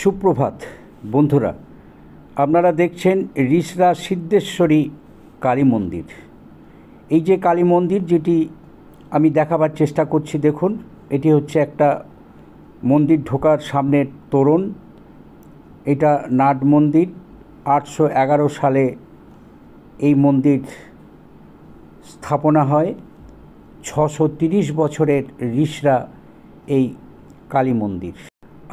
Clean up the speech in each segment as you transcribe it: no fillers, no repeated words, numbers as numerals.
সুপ্রভাত বন্ধুরা, আপনারা দেখছেন রিষড়া সিদ্ধেশ্বরী কালী মন্দির। এই যে কালী মন্দির যেটি আমি দেখাবার চেষ্টা করছি, দেখুন এটি হচ্ছে একটা মন্দির ঢোকার সামনের তোরণ। এটা নাট মন্দির। 811 সালে এই মন্দির স্থাপনা হয়। 630 বছরের রিষড়া এই কালী মন্দির।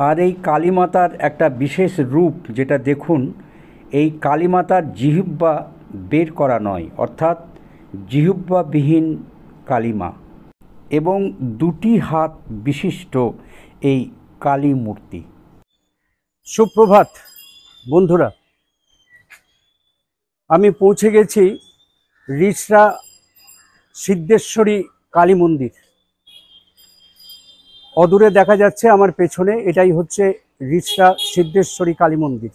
আর এই কালীমাতার একটা বিশেষ রূপ যেটা দেখুন, এই কালীমাতার জিহ্বা বের করা নয়, অর্থাৎ জিহ্বাবিহীন কালীমা, এবং দুটি হাত বিশিষ্ট এই কালী মূর্তি। সুপ্রভাত বন্ধুরা, আমি পৌঁছে গেছি রিষড়া সিদ্ধেশ্বরী কালী মন্দির। অদূরে দেখা যাচ্ছে আমার পেছনে, এটাই হচ্ছে রিষড়া সিদ্ধেশ্বরী কালী মন্দির।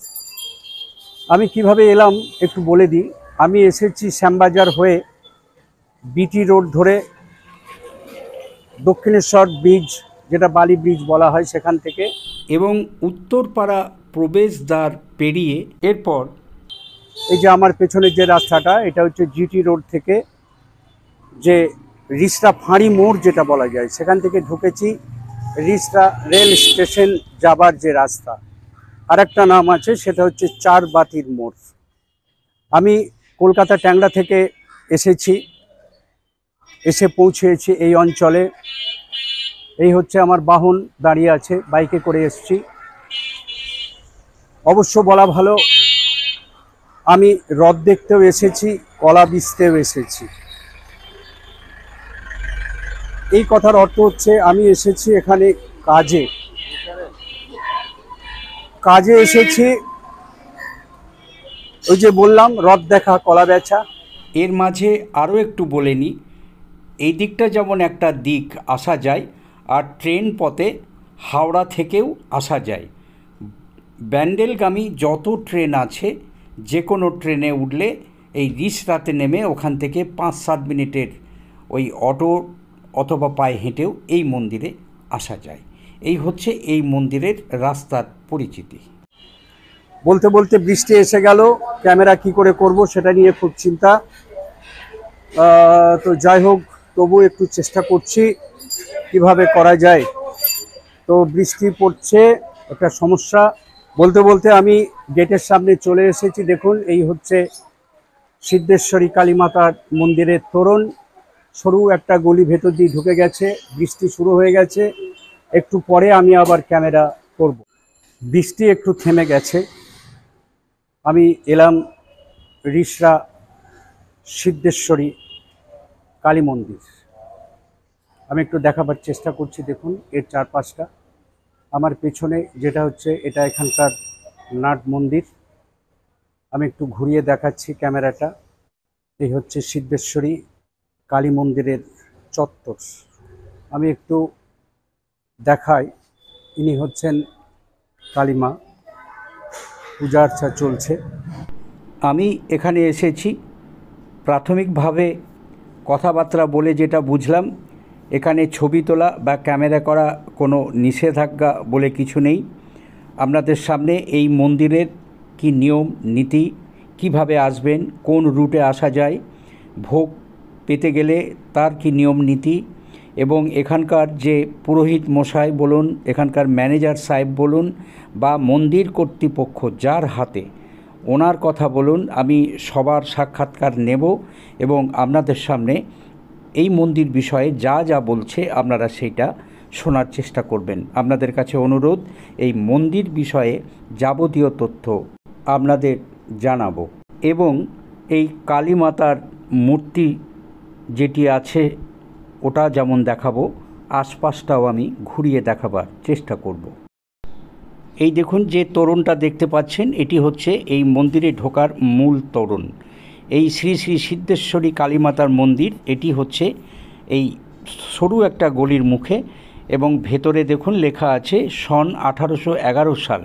আমি কিভাবে এলাম একটু বলে দিই। আমি এসেছি শ্যামবাজার হয়ে বিটি রোড ধরে দক্ষিণেশ্বর ব্রিজ, যেটা বালি ব্রিজ বলা হয়, সেখান থেকে, এবং উত্তরপাড়া প্রবেশদ্বার পেরিয়ে এরপর এই যে আমার পেছনের যে রাস্তাটা, এটা হচ্ছে জিটি রোড থেকে যে রিষড়া ফাঁড়ি মোড় যেটা বলা যায়, সেখান থেকে ঢুকেছি রিষড়া রেল স্টেশন যাবার যে রাস্তা। আর একটা নাম আছে, সেটা হচ্ছে চার বাতির মোড়। আমি কলকাতা ট্যাংরা থেকে এসে পৌঁছেছি এই অঞ্চলে। এই হচ্ছে আমার বাহন দাঁড়িয়ে আছে, বাইকে করে এসেছি। অবশ্য বলা ভালো, আমি হ্রদ দেখতেও এসেছি, কলা বীজতেও এসেছি। এই কথার অর্থ হচ্ছে আমি এসেছি এখানে কাজে এসেছি। ওই যে বললাম, হ্রদ দেখা, কলা বেচা। এর মাঝে আরও একটু বলে নিই, এই দিকটা যেমন একটা দিক আসা যায়, আর ট্রেন পথে হাওড়া থেকেও আসা যায়। ব্যান্ডেলগামী যত ট্রেন আছে, যে কোনো ট্রেনে উঠলে এই রিষড়াতে নেমে ওখান থেকে 5-7 মিনিটের ওই অটো অথবা পায়ে হেঁটেও এই মন্দিরে আসা যায়। এই হচ্ছে এই মন্দিরের রাস্তার পরিচিতি। বলতে বলতে বৃষ্টি এসে গেল, ক্যামেরা কি করে করব সেটা নিয়ে খুব চিন্তা। তো যাই হোক, তবু একটু চেষ্টা করছি কিভাবে করা যায়। তো বৃষ্টি পড়ছে, একটা সমস্যা। বলতে বলতে আমি গেটের সামনে চলে এসেছি। দেখুন, এই হচ্ছে সিদ্ধেশ্বরী কালীমাতার মন্দিরের তোরণ। সরু একটা গলি ভেতর দিয়ে ঢুকে গেছে, বৃষ্টি শুরু হয়ে গেছে। একটু পরে আমি আবার ক্যামেরা করব। বৃষ্টি একটু থেমে গেছে। আমি এলাম রিষড়া সিদ্ধেশ্বরী কালী মন্দির। আমি একটু দেখাবার চেষ্টা করছি। দেখুন এর চারপাশটা। আমার পেছনে যেটা হচ্ছে, এটা এখানকার নাট মন্দির। আমি একটু ঘুরিয়ে দেখাচ্ছি ক্যামেরাটা। এই হচ্ছে সিদ্ধেশ্বরী কালী মন্দিরের চত্বর। আমি একটু দেখাই। ইনি হচ্ছেন কালীমা, পূজা আর্চা চলছে। আমি এখানে এসেছি, প্রাথমিকভাবে কথাবার্তা বলে যেটা বুঝলাম, এখানে ছবি তোলা বা ক্যামেরা করা কোনো নিষেধাজ্ঞা বলে কিছু নেই। আপনাদের সামনে এই মন্দিরের কি নিয়ম নীতি, কিভাবে আসবেন, কোন রুটে আসা যায়, ভোগ পেতে গেলে তার কি নিয়ম নীতি, এবং এখানকার যে পুরোহিত মশাই বলুন, এখানকার ম্যানেজার সাহেব বলুন, বা মন্দির কর্তৃপক্ষ যার হাতে, ওনার কথা বলুন, আমি সবার সাক্ষাৎকার নেব এবং আপনাদের সামনে এই মন্দির বিষয়ে যা যা বলছে আপনারা সেইটা শোনার চেষ্টা করবেন। আপনাদের কাছে অনুরোধ, এই মন্দির বিষয়ে যাবতীয় তথ্য আপনাদের জানাবো, এবং এই কালী মাতার মূর্তি যেটি আছে ওটা যেমন দেখাবো, আশপাশটাও আমি ঘুরিয়ে দেখাবার চেষ্টা করব। এই দেখুন, যে তোরণটা দেখতে পাচ্ছেন, এটি হচ্ছে এই মন্দিরে ঢোকার মূল তোরণ। এই শ্রী শ্রী সিদ্ধেশ্বরী কালীমাতার মন্দির, এটি হচ্ছে এই সরু একটা গলির মুখে, এবং ভেতরে দেখুন লেখা আছে সন 1811 সাল,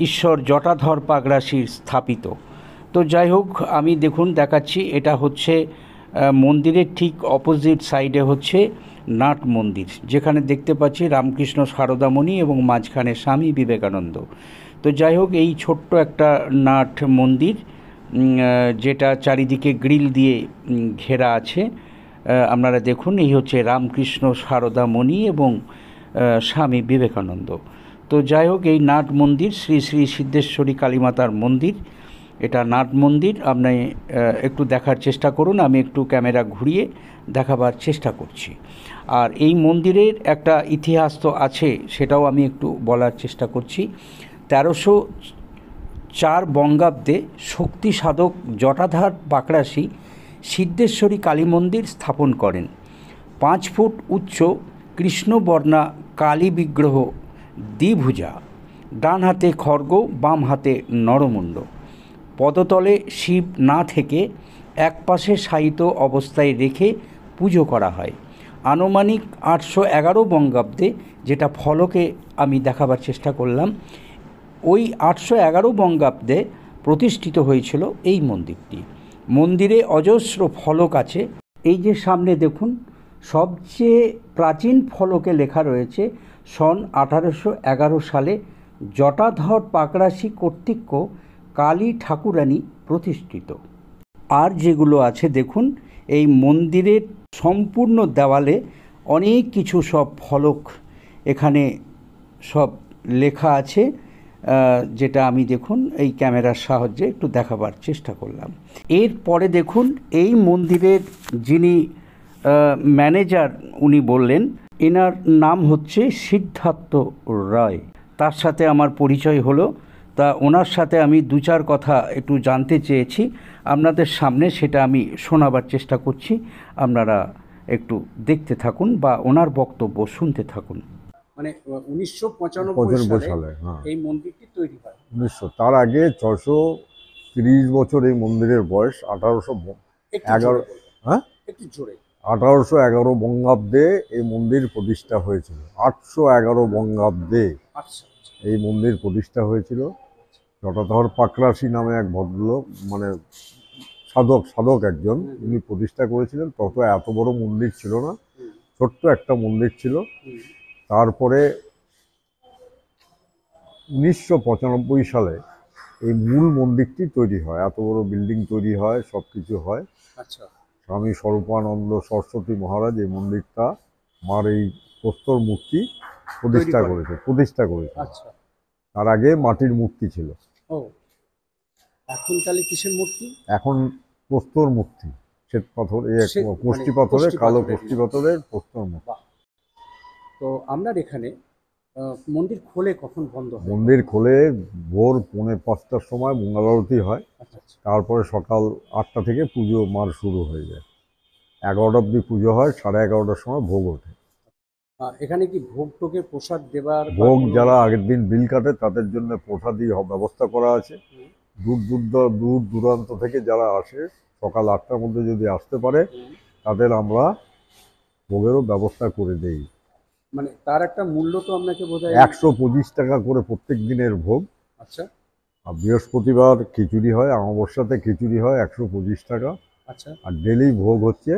ঈশ্বর জটাধর পাগড়াশির স্থাপিত। তো যাই হোক, আমি দেখুন দেখাচ্ছি, এটা হচ্ছে মন্দিরের ঠিক অপোজিট সাইডে হচ্ছে নাট মন্দির, যেখানে দেখতে পাচ্ছি রামকৃষ্ণ সারদামণি এবং মাঝখানে স্বামী বিবেকানন্দ। তো যাই হোক, এই ছোট্ট একটা নাট মন্দির, যেটা চারিদিকে গ্রিল দিয়ে ঘেরা আছে। আপনারা দেখুন, এই হচ্ছে রামকৃষ্ণ সারদামণি এবং স্বামী বিবেকানন্দ। তো যাই হোক, এই নাট মন্দির শ্রী শ্রী সিদ্ধেশ্বরী কালীমাতার মন্দির। এটা নাট মন্দির, আপনি একটু দেখার চেষ্টা করুন। আমি একটু ক্যামেরা ঘুরিয়ে দেখাবার চেষ্টা করছি। আর এই মন্দিরের একটা ইতিহাস তো আছে, সেটাও আমি একটু বলার চেষ্টা করছি। 1304 বঙ্গাব্দে শক্তি সাধক জটাধার পাকড়াশি সিদ্ধেশ্বরী কালী মন্দির স্থাপন করেন। 5 ফুট উচ্চ কৃষ্ণবর্ণা কালী বিগ্রহ, দ্বিভুজা, ডান হাতে খড়গ, বাম হাতে নরমুণ্ড। পদতলে শিব না থেকে এক পাশে শায়িত অবস্থায় রেখে পুজো করা হয়। আনুমানিক 811 বঙ্গাব্দে, যেটা ফলকে আমি দেখাবার চেষ্টা করলাম, ওই 811 বঙ্গাব্দে প্রতিষ্ঠিত হয়েছিল এই মন্দিরটি। মন্দিরে অজস্র ফলক আছে। এই যে সামনে দেখুন, সবচেয়ে প্রাচীন ফলকে লেখা রয়েছে সন 1811 সালে জটাধর পাকড়াশি কর্তৃক কালী ঠাকুরানী প্রতিষ্ঠিত। আর যেগুলো আছে দেখুন, এই মন্দিরের সম্পূর্ণ দেওয়ালে অনেক কিছু সব ফলক এখানে সব লেখা আছে, যেটা আমি দেখুন এই ক্যামেরার সাহায্যে একটু দেখাবার চেষ্টা করলাম। এরপরে দেখুন, এই মন্দিরের যিনি ম্যানেজার উনি বললেন, এনার নাম হচ্ছে সিদ্ধার্থ রায়। তার সাথে আমার পরিচয় হলো। তা ওনার সাথে আমি 2-4 কথা একটু জানতে চেয়েছি আপনাদের সামনে, সেটা আমি শোনাবার চেষ্টা করছি। আপনারা একটু দেখতে থাকুন বা ওনার বক্তব্য শুনতে থাকুন। মানে 1995 সালে এই মন্দিরটি তৈরি হয়। 1900, তার আগে 630 বছর এই মন্দিরের বয়স। 1811, হ্যাঁ, একটু জোরে, 1811 বঙ্গাব্দে এই মন্দির প্রতিষ্ঠা হয়েছিল। 811 বঙ্গাব্দে এই মন্দির প্রতিষ্ঠা হয়েছিল। জটাধর পাকড়াশি নামে এক ভদ্রলোক, মানে সাধক একজন, উনি প্রতিষ্ঠা করেছিলেন। তত এত বড় মন্দির ছিল না, ছোট্ট একটা মন্দির ছিল। তারপরে 1995 সালে এই মূল মন্দিরটি তৈরি হয়। এত বড় বিল্ডিং তৈরি হয়, সব কিছু হয়। আচ্ছা। স্বামী স্বরূপানন্দ সরস্বতী মহারাজ এই মন্দিরটা, মার এই প্রস্তর মূর্তি প্রতিষ্ঠা করেছে। আচ্ছা। তার আগে মাটির মূর্তি ছিল। ও, এখন তাহলে কিসের মূর্তি? এখন প্রস্তর মূর্তি, শ্বেত পাথর, কষ্টি পাথরের, কালো কষ্টি পাথরের প্রস্তর মূর্তি। তো আপনার এখানে মন্দির খোলে কখন, বন্ধ হয়? মন্দির খোলে ভোর 4:45টার সময় মঙ্গল আরতি হয়। তারপরে সকাল 8টা থেকে পুজো মার শুরু হয়ে যায়। 11টা অবধি পুজো হয়, 11:30টার সময় ভোগ ওঠে। এখানে কি ভোগ টোকে প্রসাদ দেবার? ভোগ যারা আগের দিন বিল কাটে তাদের জন্য প্রসাদী ব্যবস্থা করা আছে। দূর দূরান্ত থেকে যারা আসে, সকাল 8টার মধ্যে যদি আসতে পারে, তাদের আমরা ভোগেরও ব্যবস্থা করে দেই। মানে তার একটা মূল্য তো আপনাকে বোধহয় 125 টাকা করে প্রত্যেক দিনের ভোগ। আচ্ছা। আর বৃহস্পতিবার খিচুড়ি হয়, অমাবস্যাতে খিচুড়ি হয় 125 টাকা। আচ্ছা। আর ডেলি ভোগ হচ্ছে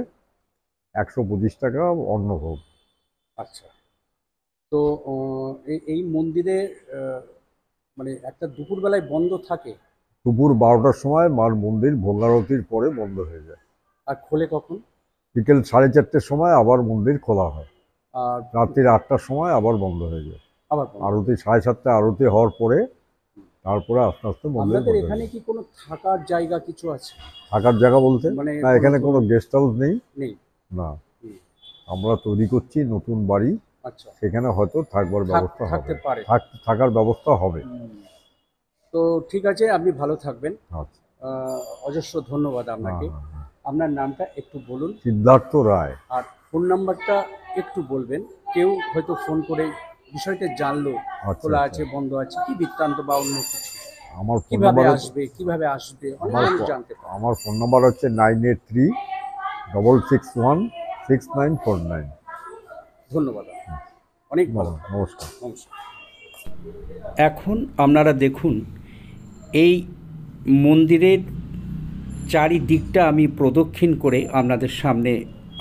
125 টাকা অন্নভোগ। আচ্ছা। তো এই মন্দিরে মানে একটা দুপুরবেলায় বন্ধ থাকে? দুপুর 12টার সময় মার মন্দির ভোগারতির পরে বন্ধ হয়ে যায়। আর খোলে কখন? বিকেল 4:30টার সময় আবার মন্দির খোলা হয়। আর রাত্রি 8টার সময় আবার বন্ধ হয়ে যায়। আবার আরতি 7:30টায় আরতি হওয়ার পরে তারপরে আস্তে আস্তে মন্দির। আপনাদের এখানে কি কোনো থাকার জায়গা কিছু আছে? থাকার জায়গা বলতে মানে না, এখানে কোনো গেস্ট হাউস নেই। না, আমরা তৈরি করছি নতুন বাড়ি। আচ্ছা। সেখানে হয়তো থাকবার ব্যবস্থা হবে, থাকার ব্যবস্থা হবে। তো ঠিক আছে, আপনি ভালো থাকবেন। আচ্ছা, অজস্র ধন্যবাদ আপনাকে। আপনার নামটা একটু বলুন। সিদ্ধার্থ রায়। আর ফোন নাম্বারটা একটু বলবেন, কেউ হয়তো ফোন করে বিষয়টা জানলো খোলা আছে বন্ধ আছে কি বৃত্তান্ত বা অন্য কিছু, আমার ফোন কিভাবে নাম্বার আসবে জানতে পারবে। আমার ফোন নাম্বার হচ্ছে 9836616949। ধন্যবাদ, অনেক ভালো, নমস্কার। এখন আপনারা দেখুন, এই মন্দিরের চারিদিকটা আমি প্রদক্ষিণ করে আপনাদের সামনে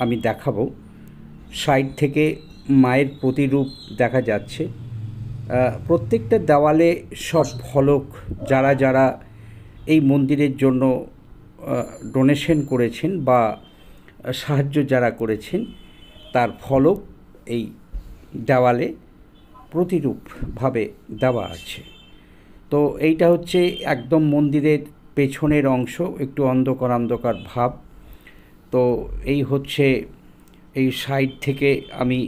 আমি দেখাবো। সাইড থেকে মায়ের প্রতিরূপ দেখা যাচ্ছে। প্রত্যেকটা দেওয়ালে সব ফলক যারা যারা এই মন্দিরের জন্য ডোনেশন করেছেন বা সাহায্য যারা করেছেন তার ফলক এই দেওয়ালে প্রতিরূপভাবে দেওয়া আছে। তো এইটা হচ্ছে একদম মন্দিরের পেছনের অংশ, একটু অন্ধকার অন্ধকার ভাব। তো এই হচ্ছে এই সাইড থেকে আমি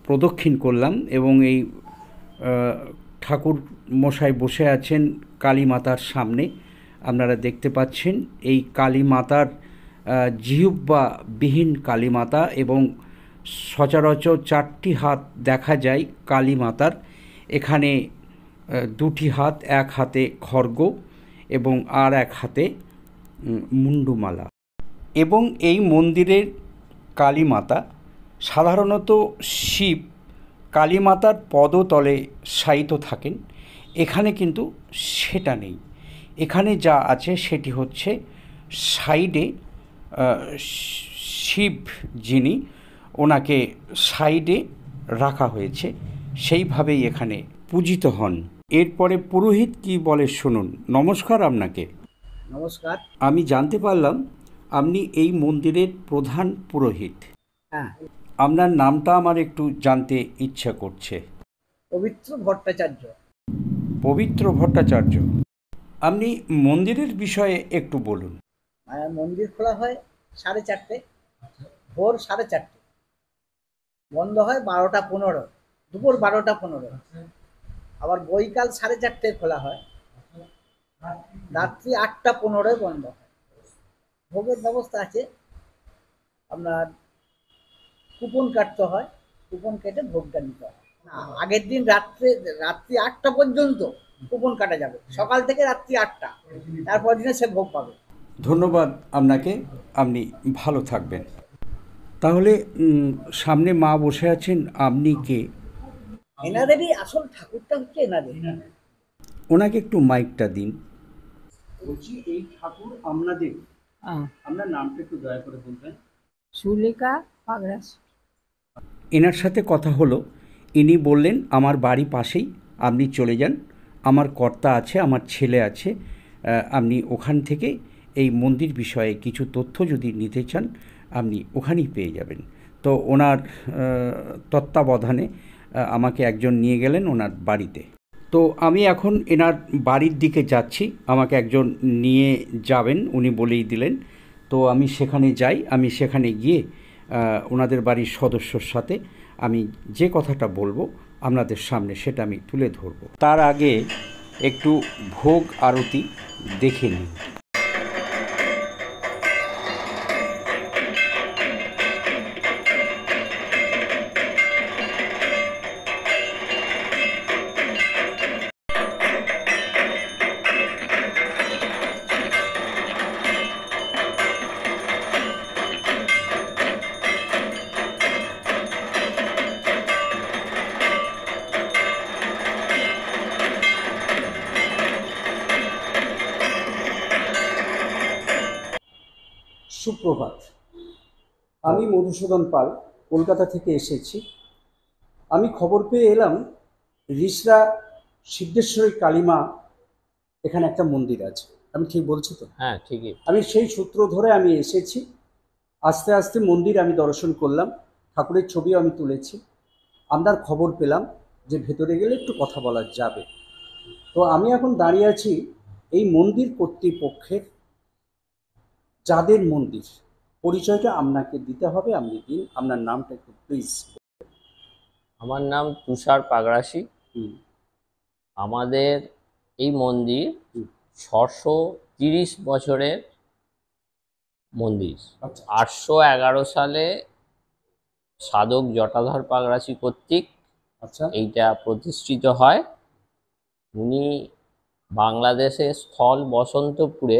প্রদক্ষিণ করলাম এবং এই ঠাকুর মশাই বসে আছেন কালী মাতার সামনে। আপনারা দেখতে পাচ্ছেন এই কালী মাতার জিহ্বাবিহীন কালী মাতা, এবং সচরাচর 4টি হাত দেখা যায় কালী মাতার। এখানে 2টি হাত, এক হাতে খড়গ এবং আর এক হাতে মুন্ডুমালা। এবং এই মন্দিরের কালী মাতা সাধারণত শিব কালী মাতার পদতলে শায়িত থাকেন। এখানে কিন্তু সেটা নেই। এখানে যা আছে সেটি হচ্ছে সাইডে শিব যিনি, ওনাকে সাইডে রাখা হয়েছে, সেইভাবেই এখানে পূজিত হন। এরপরে পুরোহিত কি বলে শুনুন। নমস্কার আপনাকে। নমস্কার। আমি জানতে পারলাম আপনি এই মন্দিরের প্রধান পুরোহিত। হ্যাঁ, আপনার নামটা আমার একটু জানতে ইচ্ছা করছে। পবিত্র ভট্টাচার্য। পবিত্র ভট্টাচার্য। আপনি মন্দিরের বিষয়ে একটু বলুন। মন্দির খোলা হয় 4:30, ভোর 4:30, বন্ধ হয় 12টা 15, দুপুর 12টা 15। আবার বৈকাল 4:30 খোলা হয়, রাত্রি 8টা 15 বন্ধ হয়। ভোগের ব্যবস্থা আছে, আপনার কুপন কাটতে হয়, কুপন কেটে ভোগটা নিতে হয়। আগের দিন রাত্রি 8টা পর্যন্ত কুপন কাটা যাবে, সকাল থেকে রাত্রি 8টা, তারপর দিনে সে ভোগ পাবে। ধন্যবাদ আপনাকে, আপনি ভালো থাকবেন। তাহলে সামনে মা বসে আছেন, আপনি কে? এনাদেরই আসল ঠাকুরটা হচ্ছে এনাদের। ওনাকে একটু মাইকটা দিন। বলছি এই ঠাকুর আপনাদের, আপনার নামটা একটু দয়া করে বলবেন। সুলেখা পাগড়াস। এনার সাথে কথা হলো, ইনি বললেন আমার বাড়ি পাশেই, আপনি চলে যান, আমার কর্তা আছে, আমার ছেলে আছে, আপনি ওখান থেকে এই মন্দির বিষয়ে কিছু তথ্য যদি নিতে চান আপনি ওখানেই পেয়ে যাবেন। তো ওনার তত্ত্বাবধানে আমাকে একজন নিয়ে গেলেন ওনার বাড়িতে। তো আমি এখন এনার বাড়ির দিকে যাচ্ছি, আমাকে একজন নিয়ে যাবেন উনি বলেই দিলেন। তো আমি সেখানে যাই, আমি সেখানে গিয়ে ওনাদের বাড়ির সদস্যর সাথে আমি যে কথাটা বলবো আপনাদের সামনে সেটা আমি তুলে ধরব। তার আগে একটু ভোগ আরতি দেখে নিন। সুপ্রভাত, আমি মধুসূদন পাল কলকাতা থেকে এসেছি। আমি খবর পেয়ে এলাম রিষড়া সিদ্ধেশ্বরী কালীমা এখানে একটা মন্দির আছে। আমি ঠিক বলছি তো? হ্যাঁ, ঠিকই। আমি সেই সূত্র ধরে আমি এসেছি। আস্তে আস্তে মন্দির আমি দর্শন করলাম, ঠাকুরের ছবিও আমি তুলেছি। আপনার খবর পেলাম যে ভেতরে গেলে একটু কথা বলা যাবে। তো আমি এখন দাঁড়িয়ে আছি এই মন্দির কর্তৃপক্ষের, যাদের মন্দির, পরিচয়টা আপনাকে দিতে হবে, আপনি দিন। আপনার নামটা একটু প্লিজ। আমার নাম তুষার পাগড়াশি। আমাদের এই মন্দির 630 বছরের মন্দির। আচ্ছা। 811 সালে সাধক জটাধর পাগড়াশি কর্তৃক আচ্ছা। এইটা প্রতিষ্ঠিত হয়। উনি বাংলাদেশের স্থল বসন্তপুরে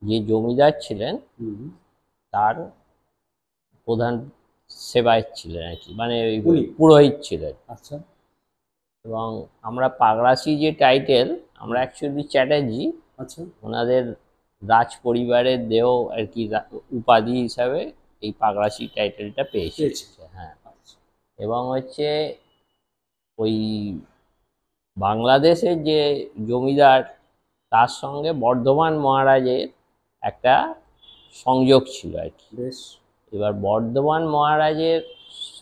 যে জমিদার ছিলেন তার প্রধান সেবায়ত ছিলেন আর কি, মানে পুরোহিত ছিলেন। আচ্ছা। এবং আমরা পাগড়াশি যে টাইটেল, আমরা অ্যাকচুয়ালি চ্যাটার্জি। আচ্ছা। ওনাদের রাজ পরিবারের দেহ আর কি উপাধি হিসাবে এই পাগড়াশি টাইটেলটা পেয়েছে। পেয়েছে। হ্যাঁ, আচ্ছা। এবং হচ্ছে ওই বাংলাদেশের যে জমিদার তার সঙ্গে বর্ধমান মহারাজের একটা সংযোগ ছিল আর কি। বেশ। এবার বর্ধমান মহারাজের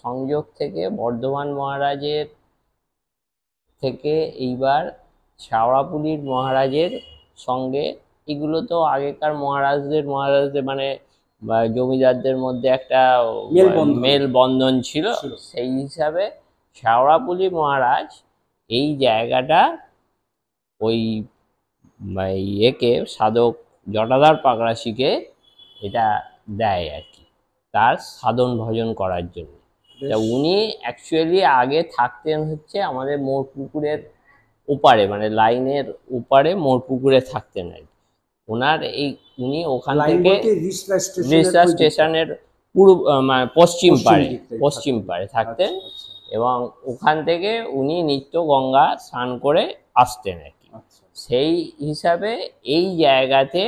সংযোগ থেকে বর্ধমান মহারাজের থেকে এইবার শেওড়াফুলির মহারাজের সঙ্গে, এগুলো তো আগেকার মহারাজদের মানে জমিদারদের মধ্যে একটা মেলবন্ধন। মেলবন্ধন ছিল। ছিল। সেই হিসাবে শেওড়াফুলি মহারাজ এই জায়গাটা ওই একে সাধক জটাধার পাগড়াশিকে এটা দেয় আর কি, তার সাধন ভজন করার জন্য। তা বেশ। উনি অ্যাকচুয়ালি আগে থাকতেন হচ্ছে আমাদের মোড়পুকুরের ওপারে, মানে লাইনের ওপারে মোড়পুকুরে থাকতেন আর কি। ওনার এই উনি ওখান লাইন থেকে বলতে রিসরা স্টেশনের রিসরা ওই দিকটা। স্টেশনের পূর্ব মানে পশ্চিম পাড়ে দিকটায় পশ্চিম থাকতেন। পাড়ে থাকতেন, আচ্ছা, আচ্ছা, এবং ওখান থেকে উনি নিত্য গঙ্গা স্নান করে আসতেন আর কি। আচ্ছা। সেই হিসাবে এই জায়গাতে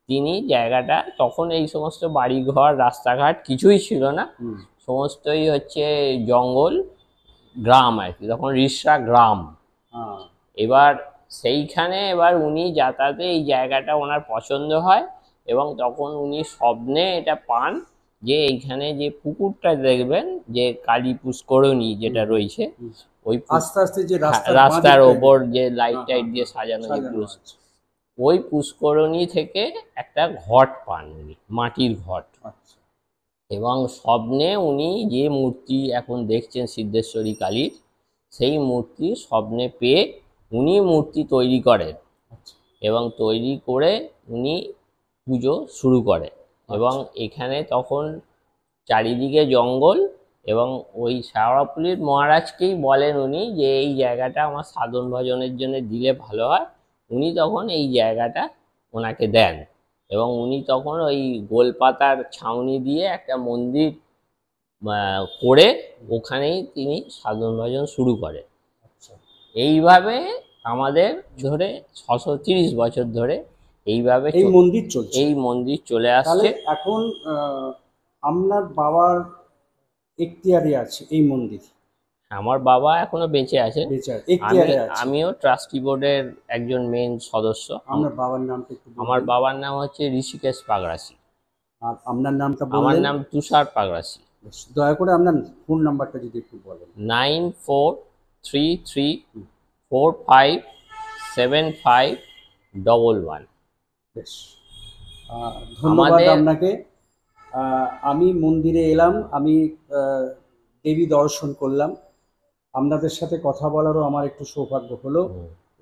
তিনি জায়গাটা, তখন এই সমস্ত বাড়িঘর রাস্তাঘাট কিছুই ছিল না, হুম। সমস্তই হচ্ছে জঙ্গল গ্রাম আর কি, তখন রিসরা গ্রাম। হ্যাঁ। এবার সেইখানে এবার উনি যাতায়াতে এই জায়গাটা ওনার পছন্দ হয়, এবং তখন উনি স্বপ্নে এটা পান যে এইখানে যে পুকুরটা দেখবেন, যে কালী পুষ্করণী যেটা রয়েছে, হুম। ওই আস্তে আস্তে যে হ্যাঁ, রাস্তার রাস্তার বাঁ দিকটায় ওপর যে লাইট হ্যাঁ, টাইট হ্যাঁ, দিয়ে সাজানো যে সাজানো আছে। ওই পুষ্করণী থেকে একটা ঘট পান উনি, মাটির ঘট। আচ্ছা। এবং স্বপ্নে উনি যে মূর্তি এখন দেখছেন সিদ্ধেশ্বরী কালীর, সেই মূর্তি স্বপ্নে পেয়ে উনি মূর্তি তৈরি করেন, আচ্ছা। এবং তৈরি করে উনি পুজো শুরু করেন। এবং আচ্ছা। এখানে তখন চারিদিকে জঙ্গল, এবং ওই শেওড়াফুলির মহারাজকেই বলেন উনি যে এই জায়গাটা আমার সাধন ভজনের জন্য দিলে ভালো হয়। উনি তখন এই জায়গাটা ওনাকে দেন, এবং উনি তখন ওই গোলপাতার ছাউনি দিয়ে একটা মন্দির করে ওখানেই তিনি সাধন ভজন শুরু করেন। আচ্ছা। এইভাবে আমাদের ধরে 630 বছর ধরে এইভাবে এই মন্দির চলছে। এই মন্দির চলে তাহলে আসছে। এখন আপনার বাবার এখতিয়ারে আছে এই মন্দির, আমার বাবা এখনো বেঁচে আছেন। বেচার এখতিয়ারে আছে। আমিও ট্রাস্টি বোর্ডের একজন মেন সদস্য। আপনার বাবার নামটা একটু বলবেন? আমার বাবার নাম হচ্ছে ঋষিকেশ পাগড়াশি। আর আপনার নামটা আমার বললেন? নাম তুষার পাগড়াশি। বেশ, দয়া করে আপনার ফোন নাম্বারটা যদি একটু বলেন। 9433457511। বেশ, ধন্যবাদ আমাদের আপনাকে। আমি মন্দিরে এলাম, আমি দেবী দর্শন করলাম, আপনাদের সাথে কথা বলারও আমার একটু সৌভাগ্য হলো,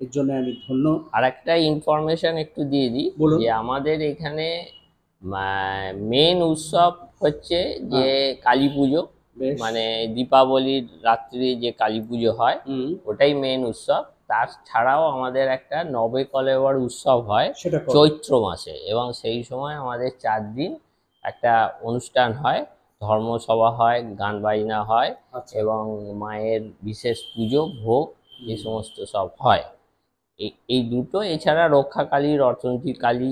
এর জন্য আমি ধন্য। আর একটা ইনফরমেশন একটু দিয়ে দিই, বলুন। যে আমাদের এখানে মেন উৎসব হচ্ছে যে কালী পুজো, বেশ। মানে দীপাবলির রাত্রি যে কালী পুজো হয় হুম। ওটাই মেন উৎসব। তাছাড়াও আমাদের একটা নবে কলেবর উৎসব হয় সেটা কবে? চৈত্র মাসে, এবং সেই সময় আমাদের 4 দিন একটা অনুষ্ঠান হয়, ধর্মসভা হয়, গান বাজনা হয়, আচ্ছা। এবং মায়ের বিশেষ পুজো ভোগ এই সমস্ত সব হয়। এই দুটো, এছাড়া রক্ষা কালী, অর্থনীতি কালী,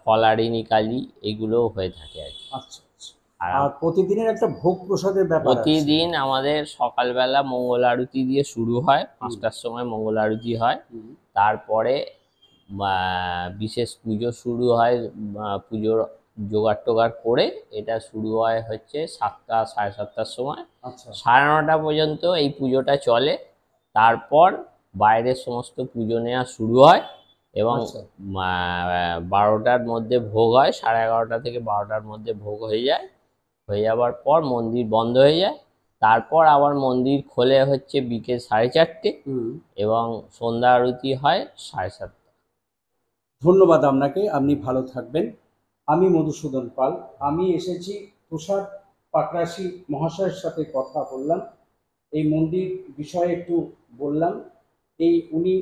ফলারিণী কালী, এগুলো হয়ে থাকে আর কি। আচ্ছা, আচ্ছা। আর প্রতিদিনের একটা ভোগ প্রসাদের ব্যাপার আছে। প্রতিদিন আমাদের সকালবেলা মঙ্গল আরতি দিয়ে শুরু হয়, 5টার সময় মঙ্গল আরতি হয়। হুম। তারপরে বিশেষ পুজো শুরু হয়, পুজোর জোগাড় টোগাড় করে এটা শুরু হয় হচ্ছে 7টা সাড়ে 7টার সময়। আচ্ছা। 9:30 পর্যন্ত এই পুজোটা চলে। তারপর বাইরের সমস্ত পুজো নেওয়া শুরু হয়, এবং আচ্ছা। 12টার মধ্যে ভোগ হয়, 11:30 থেকে 12টার মধ্যে ভোগ হয়ে যায়। হয়ে যাওয়ার পর মন্দির বন্ধ হয়ে যায়। তারপর আবার মন্দির খোলে হচ্ছে বিকেল 4:30, হুম। এবং সন্ধ্যা আরতি হয় 7:30। ধন্যবাদ আপনাকে, আপনি ভালো থাকবেন। আমি মধুসূদন পাল, আমি এসেছি তুষার পাকড়াশি মহাশয়ের সাথে কথা বললাম, এই মন্দির বিষয়ে একটু বললাম। উনি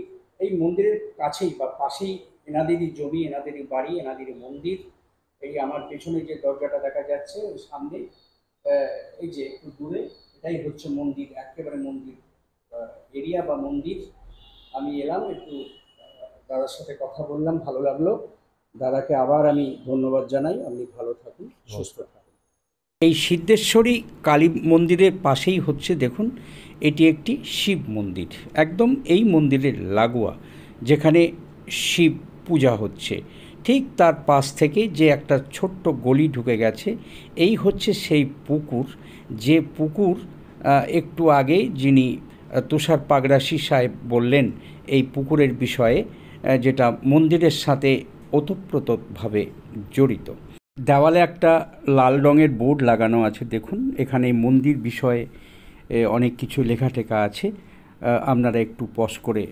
এই মন্দিরের কাছেই বা পাশেই এনাদেরই জমি, এনাদেরই বাড়ি, এনাদেরই মন্দির। এই আমার পেছনে যে দরজাটা দেখা যাচ্ছে ওই সামনে, এই যে একটু দূরে, এটাই হচ্ছে মন্দির, একেবারে মন্দির এরিয়া বা মন্দির। আমি এলাম, একটু দাদার সাথে কথা বললাম, ভালো লাগলো। দাদাকে আবার আমি ধন্যবাদ জানাই। আপনি ভালো থাকুন, সুস্থ থাকুন। এই সিদ্ধেশ্বরী কালী মন্দিরের পাশেই হচ্ছে দেখুন এটি একটি শিব মন্দির, একদম এই মন্দিরের লাগোয়া যেখানে শিব পূজা হচ্ছে। ঠিক তার পাশ থেকে যে একটা ছোট্ট গলি ঢুকে গেছে, এই হচ্ছে সেই পুকুর, যে পুকুর একটু আগে যিনি তুষার পাগরাশি সাহেব বললেন এই পুকুরের বিষয়ে, যেটা মন্দিরের সাথে ওতপ্রোতভাবে জড়িত। দেওয়ালে একটা লাল রঙের বোর্ড লাগানো আছে দেখুন, এখানে মন্দির বিষয়ে অনেক কিছু লেখা টেখা আছে। আপনারা একটু পজ করে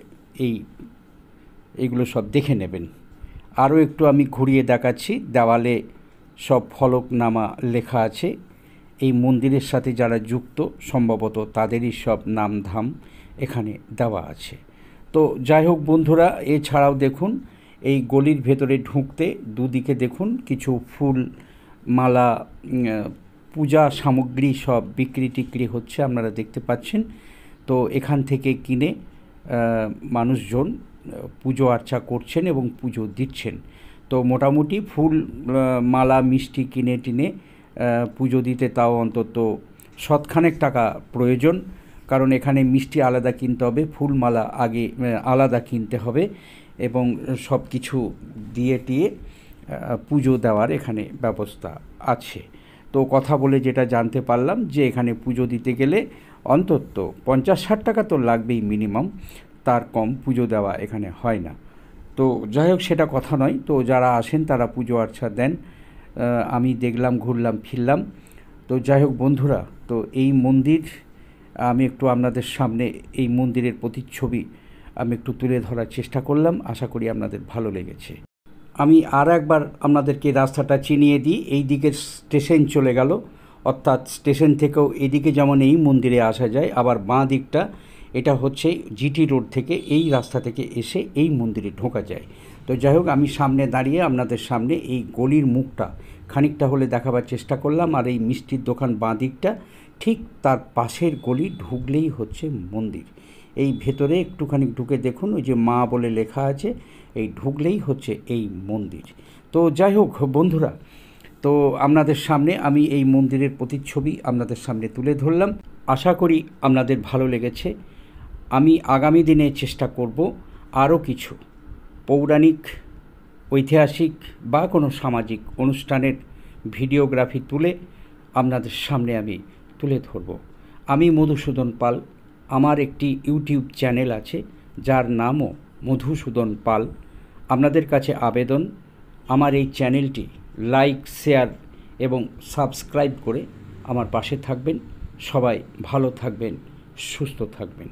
এইগুলো সব দেখে নেবেন। আরও একটু আমি ঘুরিয়ে দেখাচ্ছি, দেওয়ালে সব ফলকনামা লেখা আছে। এই মন্দিরের সাথে যারা যুক্ত সম্ভবত তাদেরই সব নামধাম এখানে দেওয়া আছে। তো যাই হোক বন্ধুরা, এছাড়াও দেখুন এই গলির ভেতরে ঢুকতে দুদিকে দেখুন কিছু ফুল মালা, পূজা সামগ্রী সব বিক্রি টিক্রি হচ্ছে, আপনারা দেখতে পাচ্ছেন। তো এখান থেকে কিনে মানুষজন পুজো আর্চা করছেন এবং পুজো দিচ্ছেন। তো মোটামুটি ফুল মালা মিষ্টি কিনে টিনে পুজো দিতে তাও অন্তত শতখানেক টাকা প্রয়োজন, কারণ এখানে মিষ্টি আলাদা কিনতে হবে, ফুল মালা আগে আলাদা কিনতে হবে এবং সব কিছু দিয়ে টিয়ে পুজো দেওয়ার এখানে ব্যবস্থা আছে। তো কথা বলে যেটা জানতে পারলাম যে এখানে পুজো দিতে গেলে অন্তত 50-60 টাকা তো লাগবেই মিনিমাম, তার কম পুজো দেওয়া এখানে হয় না। তো যাই হোক সেটা কথা নয়, তো যারা আসেন তারা পুজো আর্চা দেন। আমি দেখলাম, ঘুরলাম ফিরলাম। তো যাই হোক বন্ধুরা, তো এই মন্দির আমি একটু আপনাদের সামনে এই মন্দিরের প্রতিচ্ছবি আমি একটু তুলে ধরার চেষ্টা করলাম, আশা করি আপনাদের ভালো লেগেছে। আমি আর একবার আপনাদেরকে রাস্তাটা চিনিয়ে দিই। এই দিকের স্টেশন চলে গেল, অর্থাৎ স্টেশন থেকেও এদিকে যেমন এই মন্দিরে আসা যায়, আবার বাঁ দিকটা এটা হচ্ছে জিটি রোড থেকে এই রাস্তা থেকে এসে এই মন্দিরে ঢোকা যায়। তো যাই হোক আমি সামনে দাঁড়িয়ে আপনাদের সামনে এই গলির মুখটা খানিকটা হলে দেখাবার চেষ্টা করলাম। আর এই মিষ্টির দোকান বাঁ দিকটা, ঠিক তার পাশের গলি ঢুকলেই হচ্ছে মন্দির। এই ভেতরে একটুখানি ঢুকে দেখুন, ওই যে মা বলে লেখা আছে, এই ঢুকলেই হচ্ছে এই মন্দির। তো যাই হোক বন্ধুরা, তো আপনাদের সামনে আমি এই মন্দিরের প্রতিচ্ছবি আপনাদের সামনে তুলে ধরলাম, আশা করি আপনাদের ভালো লেগেছে। আমি আগামী দিনে চেষ্টা করব আরও কিছু পৌরাণিক, ঐতিহাসিক বা কোনো সামাজিক অনুষ্ঠানের ভিডিওগ্রাফি তুলে আপনাদের সামনে আমি তুলে ধরব। আমি মধুসূদন পাল, আমার একটি ইউটিউব চ্যানেল আছে যার নামও মধুসূদন পাল। আপনাদের কাছে আবেদন, আমার এই চ্যানেলটি লাইক, শেয়ার এবং সাবস্ক্রাইব করে আমার পাশে থাকবেন। সবাই ভালো থাকবেন, সুস্থ থাকবেন।